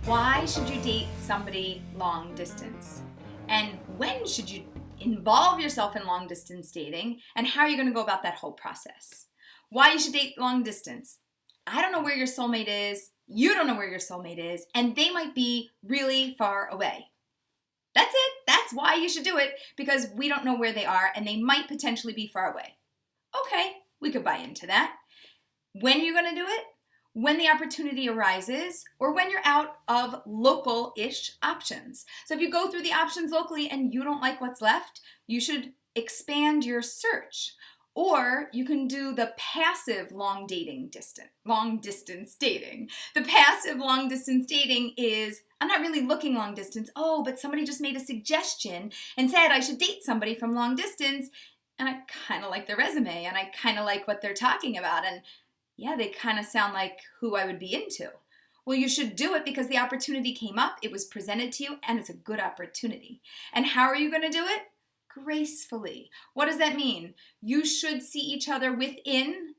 Why should you date somebody long distance? And when should you involve yourself in long distance dating? And how are you going to go about that whole process? Why you should date long distance? I don't know where your soulmate is. You don't know where your soulmate is. And they might be really far away. That's it. That's why you should do it, because we don't know where they are and they might potentially be far away. Okay, we could buy into that. When are you going to do it? When the opportunity arises, or when you're out of local-ish options. So if you go through the options locally and you don't like what's left, you should expand your search. Or you can do the passive long distance dating. The passive long distance dating is, I'm not really looking long distance. Oh, but somebody just made a suggestion and said I should date somebody from long distance. And I kind of like their resume and I kind of like what they're talking about. And yeah, they kind of sound like who I would be into. Well, you should do it because the opportunity came up, it was presented to you, and it's a good opportunity. And how are you going to do it? Gracefully. What does that mean? You should see each other within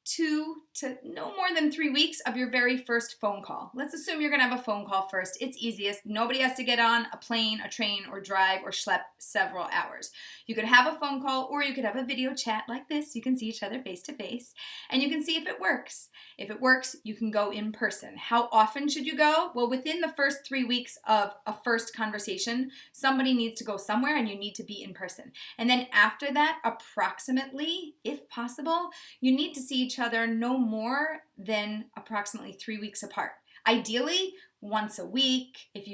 2 to no more than 3 weeks of your very first phone call. Let's assume you're going to have a phone call first. It's easiest. Nobody has to get on a plane, a train, or drive or schlep several hours. You could have a phone call or you could have a video chat like this. You can see each other face to face and you can see if it works. If it works, you can go in person. How often should you go? Well, within the first 3 weeks of a first conversation, somebody needs to go somewhere and you need to be in person. And then after that, approximately, if possible, you need to see each other no more than approximately 3 weeks apart. Ideally, once a week, if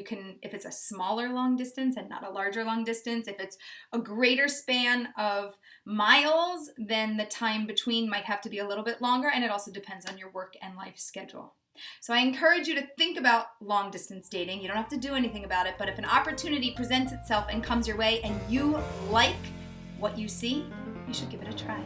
it's a smaller long distance and not a larger long distance. If it's a greater span of miles, then the time between might have to be a little bit longer, and it also depends on your work and life schedule. So I encourage you to think about long distance dating. You don't have to do anything about it, but if an opportunity presents itself and comes your way and you like what you see, you should give it a try.